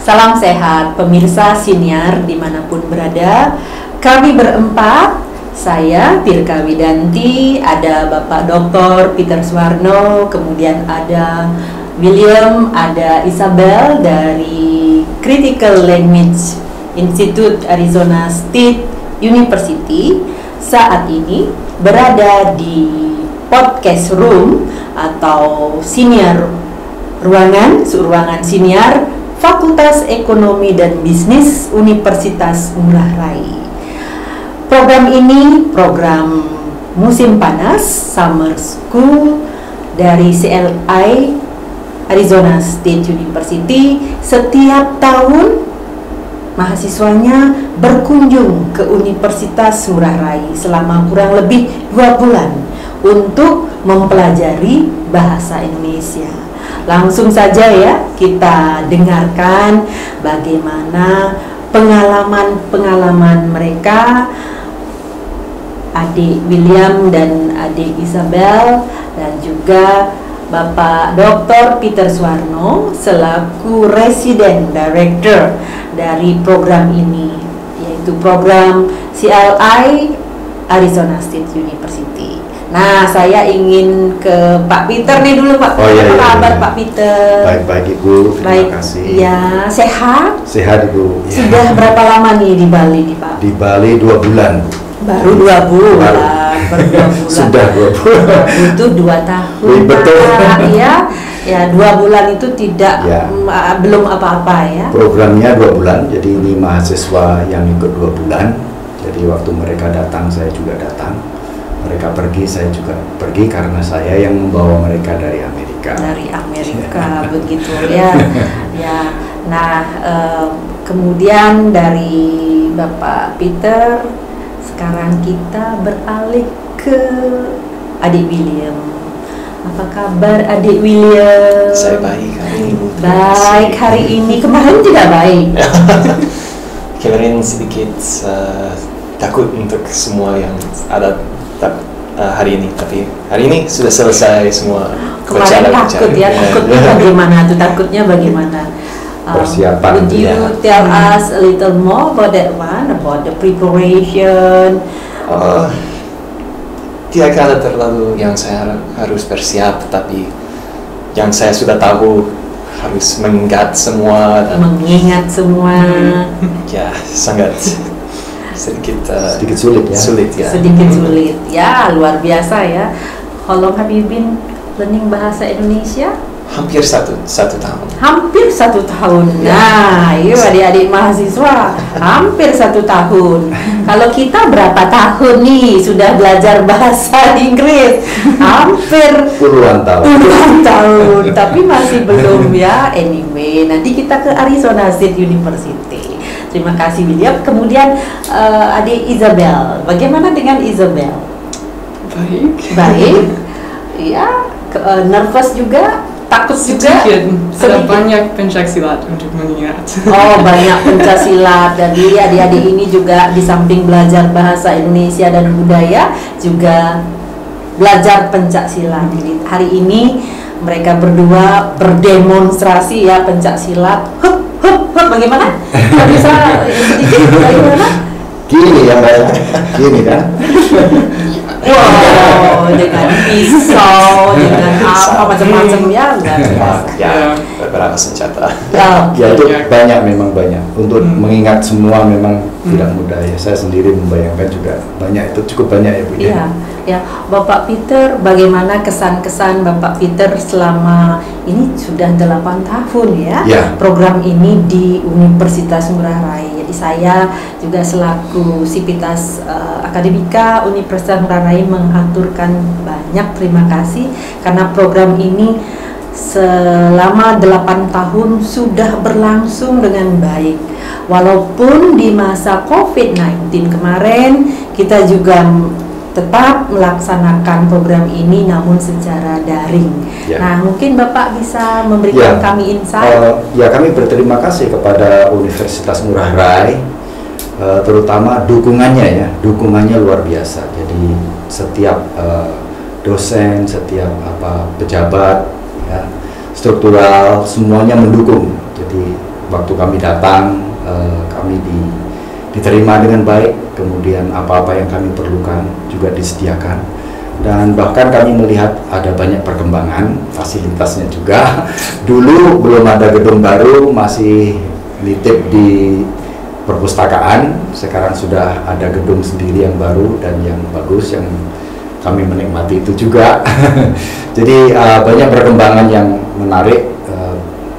Salam sehat pemirsa siniar dimanapun berada. Kami berempat, saya Tirka Widanti, ada Bapak Dr. Peter Suwarno, kemudian ada William, ada Isabel dari Critical Language Institute Arizona State University. Saat ini berada di podcast room atau siniar ruangan siniar Fakultas Ekonomi dan Bisnis Universitas Ngurah Rai. Program ini program musim panas Summer School dari CLI Arizona State University. Setiap tahun mahasiswanya berkunjung ke Universitas Ngurah Rai selama kurang lebih 2 bulan untuk mempelajari bahasa Indonesia. Langsung saja ya, kita dengarkan bagaimana pengalaman mereka, adik William dan adik Isabel, dan juga Bapak Dr. Peter Suwarno selaku Resident Director dari program ini, yaitu program CLI Arizona State University. Nah, saya ingin ke Pak Peter nih dulu, Pak. Apa kabar, Pak Peter? Baik-baik, Ibu. Terima kasih. Ya, sehat? Sehat, Ibu. Sudah berapa lama nih di Bali, Pak? Di Bali 2 bulan. Baru 2 bulan. Baru 2 bulan. Sudah 2 bulan. Itu 2 tahun. Betul. Ya, 2 bulan itu tidak belum apa-apa ya. Programnya 2 bulan. Jadi ini mahasiswa yang ikut 2 bulan. Jadi waktu mereka datang, saya juga datang. Mereka pergi, saya juga pergi karena saya yang membawa mereka dari Amerika. Dari Amerika, begitu ya. Ya. Nah, kemudian dari Bapak Peter, sekarang kita beralih ke adik William. Apa kabar adik William? Saya baik hari ini. Baik hari ini. Kemarin tidak baik. Kemarin sedikit takut untuk semua yang ada hari ini, tapi hari ini sudah selesai semua. Kemarin takut ya, takutnya bagaimana tuh? Takutnya bagaimana? Persiapan. Would you tell us a little more about that one, about the preparation? Tidak ada terlalu yang saya harus bersiap, tapi yang saya sudah tahu harus mengingat semua. Ya, sangat sedikit sulit ya. Sedikit sulit ya, luar biasa ya. How long have you been learning bahasa Indonesia? Hampir satu tahun. Hampir 1 tahun. Nah, iya adik-adik mahasiswa, hampir 1 tahun. Kalau kita berapa tahun nih sudah belajar bahasa Inggris? Hampir puluhan tahun. Tapi masih belum ya. Anyway, nanti kita ke Arizona State University. Terima kasih William. Kemudian adik Isabel. Bagaimana dengan Isabel? Baik. Ya, nervous juga. Takut juga. Ada banyak pencaksilat untuk mengingat. Oh, banyak pencaksilat. Dan adik-adik ini juga di samping belajar bahasa Indonesia dan budaya, juga belajar pencaksilat. Jadi hari ini mereka berdua berdemonstrasi ya pencaksilat. Bagaimana? Bisa sedikit bagaimana? Gini ya, Mbak. Gini kan? Wow, dengan pisau, dengan apa macam-macam ya, beberapa senjata. Ya itu memang banyak. Untuk mengingat semua memang tidak mudah ya. Saya sendiri membayangkan juga banyak, itu cukup banyak ya Bu. Ya, Bapak Peter, bagaimana kesan-kesan Bapak Peter selama ini sudah 8 tahun ya, program ini di Universitas Ngurah Rai. Jadi saya juga selaku Sivitas Akademika Universitas Ngurah Rai mengaturkan banyak terima kasih karena program ini selama 8 tahun sudah berlangsung dengan baik. Walaupun di masa COVID-19 kemarin kita juga tetap melaksanakan program ini namun secara daring. Nah, mungkin Bapak bisa memberikan kami insight. Kami berterima kasih kepada Universitas Ngurah Rai, terutama dukungannya luar biasa. Jadi setiap dosen, setiap pejabat, struktural, semuanya mendukung. Jadi waktu kami datang, kami diterima dengan baik, kemudian apa-apa yang kami perlukan juga disediakan, dan bahkan kami melihat ada banyak perkembangan fasilitasnya juga. Dulu belum ada gedung baru, masih nitip di perpustakaan, sekarang sudah ada gedung sendiri yang baru dan yang bagus, yang kami menikmati itu juga. Jadi banyak perkembangan yang menarik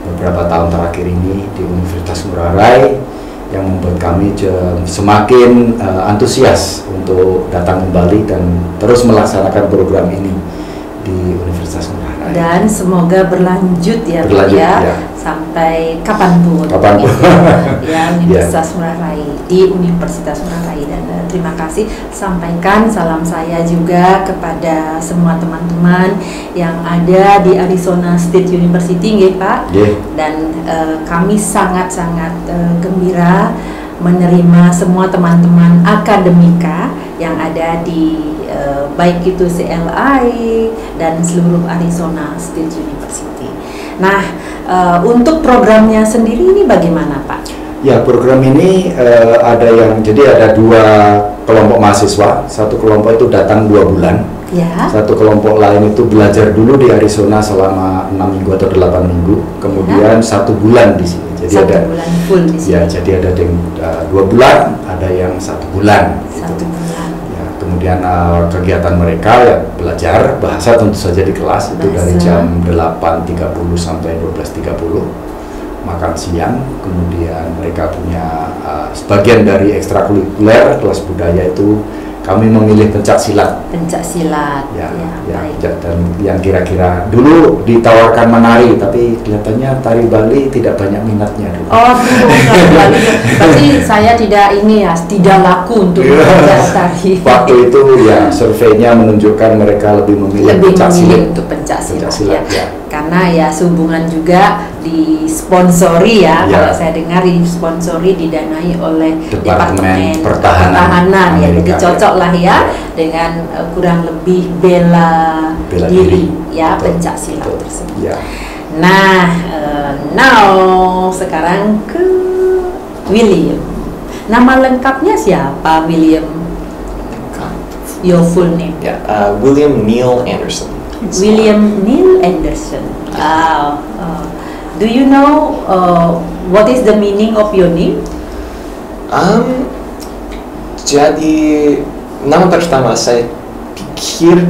beberapa tahun terakhir ini di Universitas Ngurah Rai, yang membuat kami semakin antusias untuk datang kembali dan terus melaksanakan program ini di Universitas Ngurah Rai. Dan semoga berlanjut ya, ya, sampai kapanpun. Ya, Universitas Ngurah Rai, di Universitas Ngurah Rai. Dan terima kasih, sampaikan salam saya juga kepada semua teman-teman yang ada di Arizona State University, nggih Pak. Dan kami sangat-sangat gembira menerima semua teman-teman akademika yang ada di baik itu CLI dan seluruh Arizona State University. Nah, untuk programnya sendiri ini bagaimana Pak? Ya, program ini ada 2 kelompok mahasiswa. Satu kelompok itu datang 2 bulan. Ya. Satu kelompok lain itu belajar dulu di Arizona selama 6 minggu atau 8 minggu. Kemudian 1 bulan di sini. Jadi 1 bulan full di sini. Ya, jadi ada yang 2 bulan, ada yang 1 bulan. 1 bulan. Ya, kemudian kegiatan mereka ya belajar bahasa tentu saja di kelas, itu dari jam 8.30 sampai 12.30. Makan siang, kemudian mereka punya sebagian dari ekstrakurikuler kelas budaya itu kami memilih pencak silat. Pencak silat, ya, dan yang kira-kira dulu ditawarkan menari, tapi kelihatannya tari Bali tidak banyak minatnya dulu. Oh, Bali. Berarti saya tidak laku untuk belajar tari. Waktu itu ya surveinya menunjukkan mereka lebih memilih pencak silat. Untuk pencak silat, ya. Karena ya sehubungan juga disponsori ya, kalau saya dengar disponsori, didanai oleh Departemen Pertahanan ya, jadi cocok lah ya dengan kurang lebih bela diri ya, pencak silat tersebut. Ya. Nah, now sekarang ke William. Nama lengkapnya siapa, William? Your full name? William Neil Anderson. William Neil Anderson. Do you know what is the meaning of your name? Jadi nama pertama saya pikir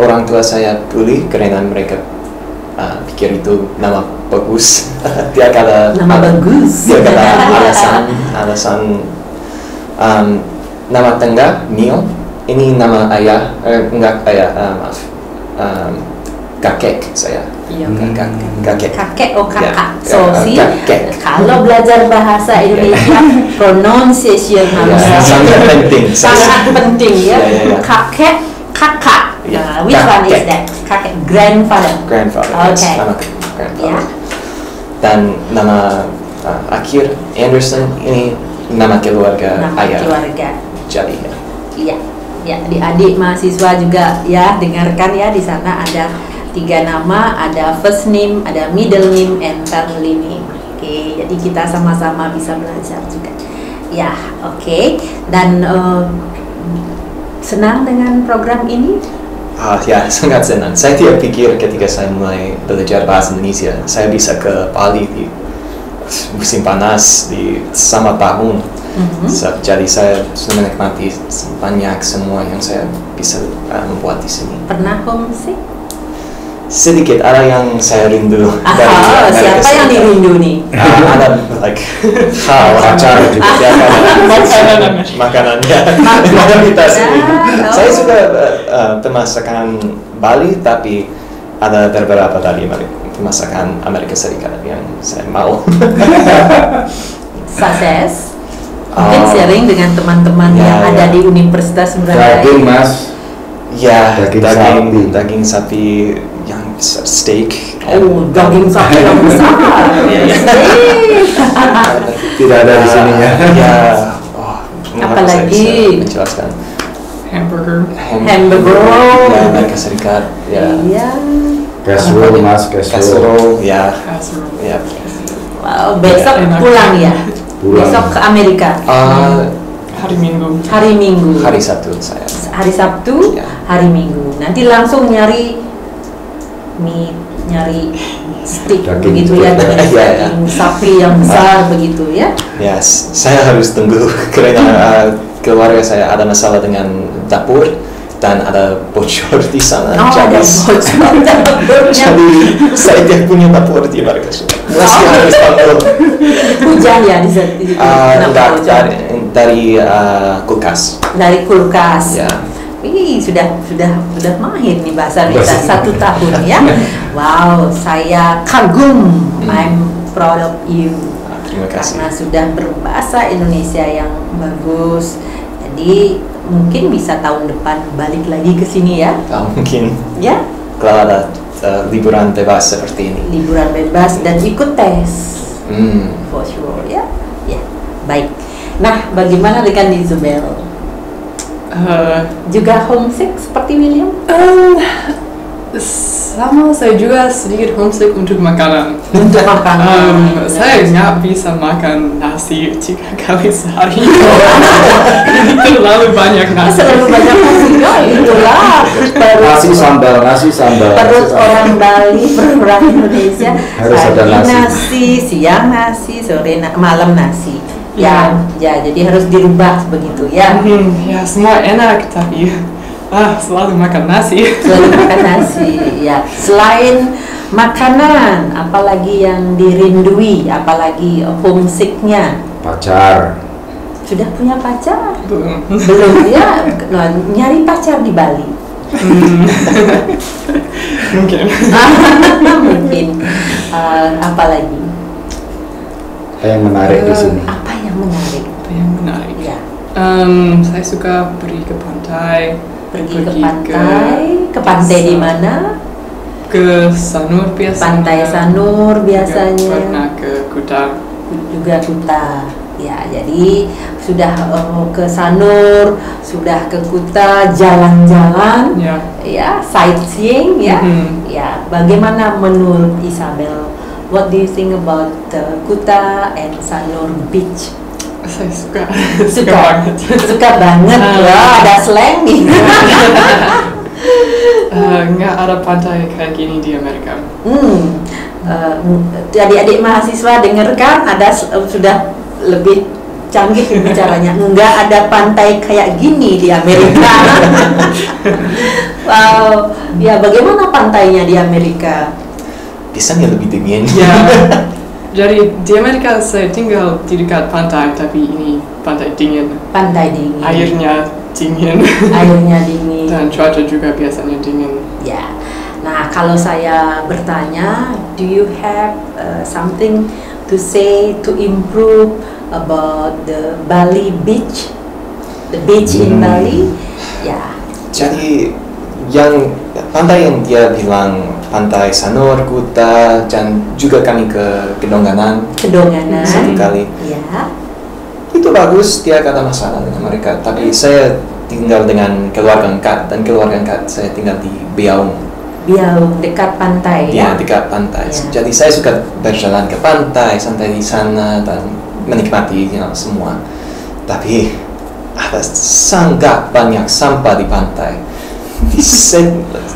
orang tua saya pilih karena mereka pikir itu nama bagus. Dia kata nama bagus. Dia kata alasan nama tengah Neil ini nama ayah, maaf. Kakek saya. Iya, kakek. Oh, kakak. Kalau belajar bahasa Indonesia, pronunciation sangat penting. Sangat penting ya. Kakek, kakak. Which one is that? Kakek, grandfather. Okay. Grandfather. Dan nama akhir Anderson ini nama keluarga ayah. Jadi ya. Ya, adik-adik mahasiswa juga ya, dengarkan ya, di sana ada 3 nama, ada first name, ada middle name, and family name. Oke, jadi kita sama-sama bisa belajar juga. Ya, oke. Dan senang dengan program ini? Ya, sangat senang. Saya tidak pikir ketika saya mulai belajar bahasa Indonesia, saya bisa ke Bali di musim panas di sama tahun. Jadi saya sudah menikmati banyak semua yang saya bisa membuat di sini. Pernah homesick? Sedikit, ada yang saya rindu. Siapa yang dirindu nih? Ada acar juga, makanannya. Saya suka pemasakan Bali, tapi ada beberapa dari pemasakan Amerika Serikat yang saya mau. Sukses. Mungkin sharing dengan teman-teman yang ada di Universitas Ngurah Rai. Daging, Mas. Ya, daging sapi yang steak. Oh, daging sapi yang besar. Tidak ada di sini ya. Ya. Apalagi menjelaskan. Hamburger. Ya, Amerika Serikat. Ya. Iya. Casserole, Mas, casserole. Ya. Casserole. Ya. Besok pulang ya? Besok ke Amerika? Hari Minggu. Hari Minggu. Hari Sabtu saya. Hari Sabtu, ya. Hari Minggu. Nanti langsung nyari mie, nyari steak begitu ya, daging sapi yang besar begitu ya? Yes, saya harus tunggu karena keluarga saya ada masalah dengan dapur dan ada bocor di sana. Ada bocor dapurnya. Jadi saya tidak punya dapur di Amerika. Masih harus tunggu. Hujan ya di sana? Dari kulkas. Dari kulkas. Ya. Ini sudah mahir nih bahasa Indonesia 1 tahun ya. Wow, saya kagum. I'm proud of you. Terima kasih. Karena sudah berbahasa Indonesia yang bagus. Jadi mungkin bisa tahun depan balik lagi ke sini ya. Mungkin. Ya. Kalau ada liburan bebas seperti ini. Liburan bebas dan ikut tes. For sure ya. Ya. Baik. Nah, bagaimana dengan Isabel? Juga homesick seperti William? Sama, saya juga sedikit homesick untuk makanan. Untuk makanan. Saya nggak bisa makan nasi 3 kali sehari. Terlalu banyak nasi. Terlalu banyak nasi, itulah. Nasi sambal. Perut orang Bali, perut orang Indonesia. Harus ada nasi, siang nasi, sore malam nasi. Ya, jadi harus dirubah begitu ya. Ya, semua enak tapi selalu makan nasi. Selalu makan nasi, ya. Selain makanan, apalagi yang dirindui, apalagi homesicknya? Pacar. Sudah punya pacar? Belum ya. Nyari pacar di Bali. Mungkin. Mungkin. Apalagi? Apa yang menarik di sini? Apa yang menarik? Ya. Saya suka pergi ke pantai. Pergi ke pantai di mana? Ke Sanur biasanya. Pantai Sanur biasanya. Pernah ke Kuta. Juga Kuta. Ya, jadi sudah ke Sanur, sudah ke Kuta, jalan-jalan, ya, sightseeing, ya. Ya, bagaimana menurut Isabel? What do you think about Kuta and Sanur Beach? Saya suka banget. Suka banget. Wah, ada slang nih. Nggak ada pantai kayak gini di Amerika. Adik-adik mahasiswa dengarkan, ada sudah lebih canggih bicaranya. Nggak ada pantai kayak gini di Amerika. Wow, ya bagaimana pantainya di Amerika? Biasanya lebih dingin. Ya. Jadi di Amerika saya tinggal di dekat pantai, tapi ini pantai dingin. Pantai dingin. Airnya dingin. Airnya dingin. Dan cuaca juga biasanya dingin. Ya. Nah, kalau saya bertanya, do you have something to say to improve about the Bali beach? The beach in Bali? Ya. Jadi yang pantai yang dia bilang pantai Sanur, Kuta, dan juga kami ke Kedonganan satu kali. Ya. Itu bagus, dia kata masalah dengan mereka. Tapi saya tinggal dengan keluarga Engkat, dan keluarga Engkat saya tinggal di Biaung. Biaung, dekat pantai ya? Ya, dekat pantai. Ya. Jadi saya suka berjalan ke pantai, santai di sana, dan menikmati semua. Tapi ada sangat banyak sampah di pantai. Di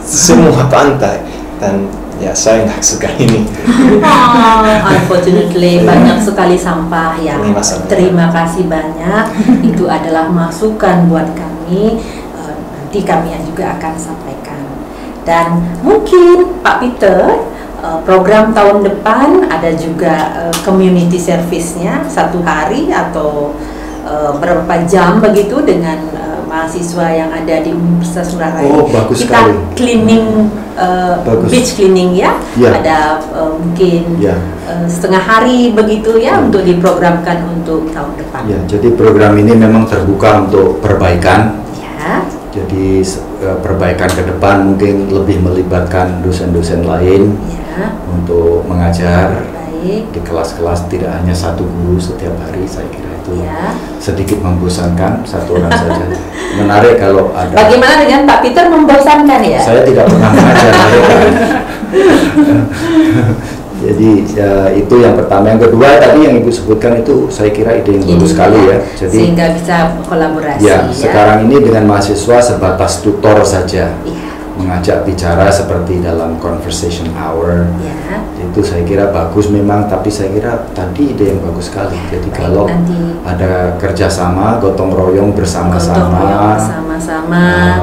semua pantai, dan ya saya nggak suka ini. Unfortunately banyak sekali sampah ya. Terima kasih banyak. Itu adalah masukan buat kami. Nanti kami juga akan sampaikan. Dan mungkin Pak Peter, program tahun depan ada juga community service-nya 1 hari atau berapa jam begitu dengan mahasiswa yang ada di Universitas Ngurah Rai. Bagus kita sekali. Cleaning, beach cleaning ya. Ada mungkin setengah hari begitu ya untuk diprogramkan untuk tahun depan. Ya, jadi program ini memang terbuka untuk perbaikan. Ya. Jadi perbaikan ke depan mungkin lebih melibatkan dosen-dosen lain untuk mengajar. Di kelas-kelas, tidak hanya satu guru setiap hari. Saya kira itu sedikit membosankan, satu orang saja. Menarik kalau ada. Bagaimana dengan Pak Peter, membosankan ya? Saya tidak pernah mengajar mereka. Jadi itu yang pertama. Yang kedua tadi yang Ibu sebutkan itu saya kira ide yang bagus sekali ya. Jadi sehingga bisa kolaborasi. Ya, sekarang ini dengan mahasiswa sebatas tutor saja. Ya. Mengajak bicara seperti dalam conversation hour. Ya. Itu saya kira bagus memang, tapi saya kira tadi ide yang bagus sekali. Jadi kalau ada kerjasama, gotong royong bersama-sama,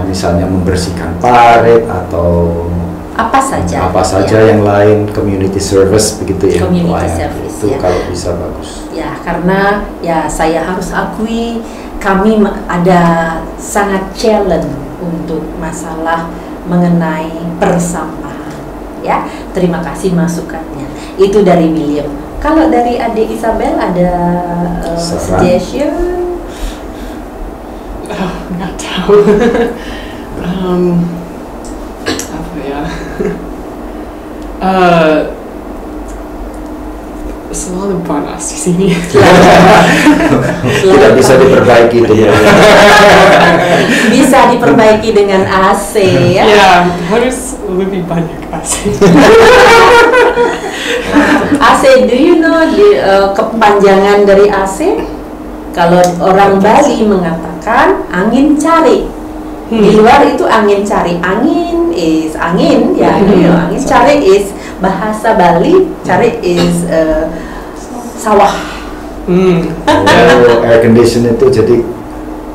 misalnya membersihkan parit atau apa saja yang lain, community service begitu ya. Community service itu ya. Kalau bisa bagus. Ya, karena ya saya harus akui kami ada sangat challenge untuk masalah mengenai persampahan. Ya, terima kasih masukannya. Itu dari William. Kalau dari adik Isabel ada suggestion? Nggak tahu. Apa ya? Selalu panas di sini. Tidak bisa diperbaiki itu. Bisa diperbaiki dengan AC ya. Ya, harus lebih banyak AC. AC, do you know kepanjangan dari AC? Kalau orang Bali mengatakan angin cari. Di luar itu angin cari. Angin is angin ya, angin cari is bahasa Bali, cari is sawah. Air condition itu jadi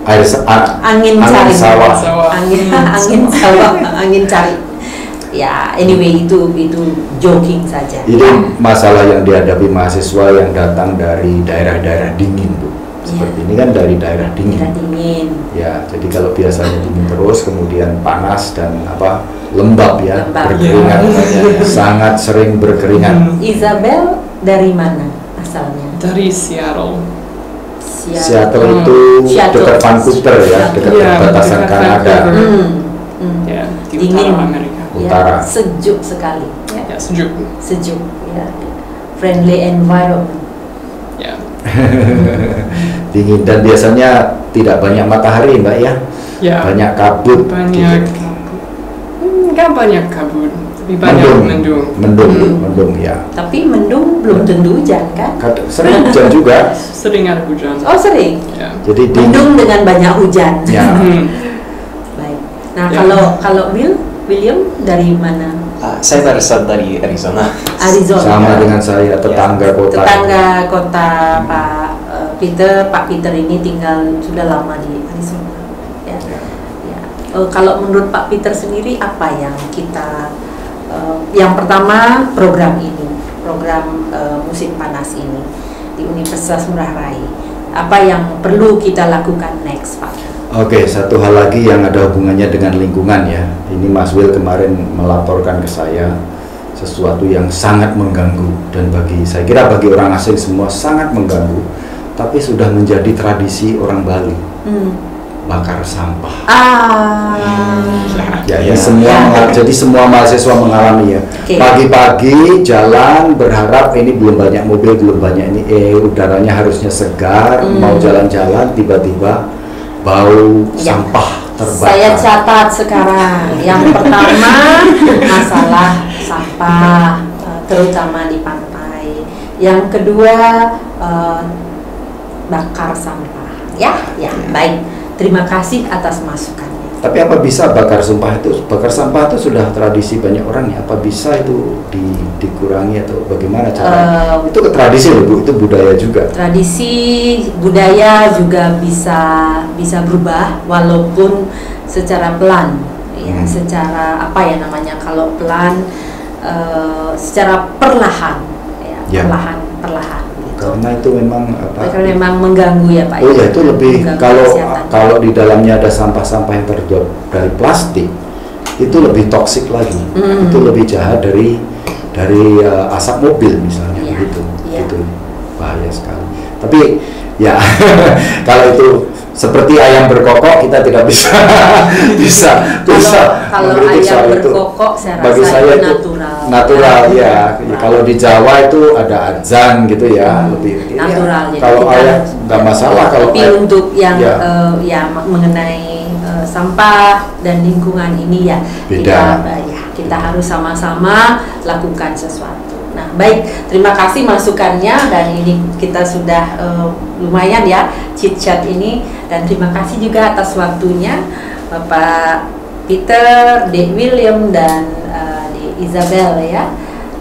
angin sawah. Angin sawah, angin cari. Ya, anyway itu joking saja. Ini masalah yang dihadapi mahasiswa yang datang dari daerah-daerah dingin, Bu. Seperti ini kan dari daerah dingin. Ya, jadi kalau biasanya dingin terus, kemudian panas dan lembab ya, berkeringat, sangat sering berkeringat. Isabel dari mana asalnya? Dari Seattle. Seattle itu dekat Vancouver ya, dekat perbatasan Kanada. Ya, di dingin, utara Amerika. Utara. Ya, sejuk sekali. Ya, sejuk. Ya. Friendly environment. Ya. Dingin dan biasanya tidak banyak matahari, Mbak ya. Ya. Banyak kabut. Banyak kabut. Enggak banyak kabut, tapi banyak mendung ya. Tapi mendung belum tentu hujan kan? Sering hujan juga. Sering ada hujan. Oh, sering. Ya. Jadi mendung dengan banyak hujan. Ya. Baik. Nah, kalau William dari mana? Saya berasal dari Arizona. Sama dengan saya, tetangga kota. Tetangga kota Pak Peter ini tinggal sudah lama di Arizona. Ya. Kalau menurut Pak Peter sendiri apa yang kita yang pertama program musim panas ini di Universitas Ngurah Rai, apa yang perlu kita lakukan next, Pak? Oke, satu hal lagi yang ada hubungannya dengan lingkungan ya. Ini Mas Will kemarin melaporkan ke saya sesuatu yang sangat mengganggu dan saya kira bagi orang asing semua sangat mengganggu, tapi sudah menjadi tradisi orang Bali. Bakar sampah. Jadi semua mahasiswa mengalami ya. Pagi-pagi jalan berharap ini belum banyak mobil, belum banyak ini udaranya harusnya segar, mau jalan-jalan tiba-tiba bau sampah terbakar. Saya catat sekarang. Yang pertama masalah sampah, terutama di pantai. Yang kedua bakar sampah. Ya, baik. Terima kasih atas masukannya. Tapi apa bisa bakar sampah itu sudah tradisi banyak orang ya? Apa bisa itu dikurangi atau bagaimana cara? Itu tradisi loh, Bu, itu budaya juga. Tradisi budaya juga bisa berubah walaupun secara pelan. Ya, secara kalau pelan secara perlahan ya. Perlahan. Karena itu memang memang mengganggu ya Pak. Oh ya, itu lebih kalau di dalamnya ada sampah-sampah yang terbuat dari plastik, itu lebih toksik lagi. Itu lebih jahat dari asap mobil misalnya begitu. Itu bahaya sekali. Tapi ya kalau itu seperti ayam berkokok, kita tidak bisa kalau ayam berkokok bagi saya itu natural ya. Kalau di Jawa itu ada adzan gitu ya, lebih natural. Kalau ayam nggak masalah. Tapi untuk yang mengenai sampah dan lingkungan ini ya beda. Kita harus sama-sama lakukan sesuatu. Nah, baik, terima kasih masukannya, dan ini kita sudah lumayan ya chit-chat ini, dan terima kasih juga atas waktunya Bapak Peter, Dek William, dan Dek Isabel ya.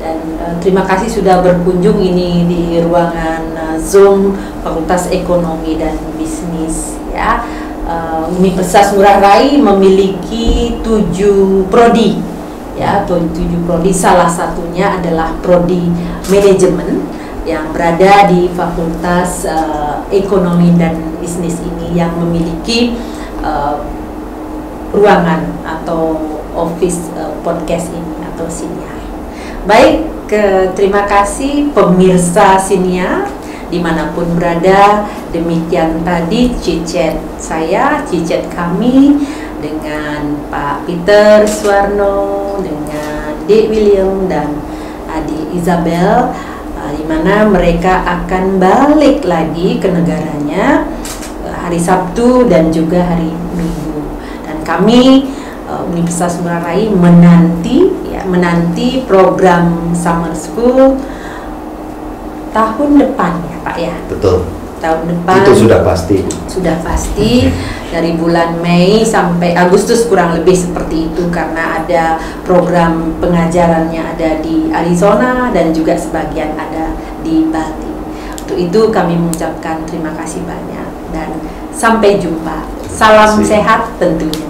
Dan terima kasih sudah berkunjung ini di ruangan Zoom Fakultas Ekonomi dan Bisnis ya. Universitas Ngurah Rai memiliki 7 prodi ya, 7 prodi. Salah satunya adalah prodi manajemen yang berada di Fakultas Ekonomi dan Bisnis ini, yang memiliki ruangan atau office podcast ini atau Sinia. Baik, terima kasih pemirsa Sinia dimanapun berada. Demikian tadi chit-chat saya, chit-chat kami dengan Pak Peter Suwarno, dengan Dek William dan Adik Isabel, di mana mereka akan balik lagi ke negaranya hari Sabtu dan juga hari Minggu. Dan kami Universitas Ngurah Rai menanti program summer school tahun depan ya Pak ya. Betul. Tahun depan itu sudah pasti. Sudah pasti dari bulan Mei sampai Agustus kurang lebih seperti itu, karena ada program pengajarannya ada di Arizona dan juga sebagian ada di Bali. Untuk itu kami mengucapkan terima kasih banyak dan sampai jumpa. Salam sehat tentunya.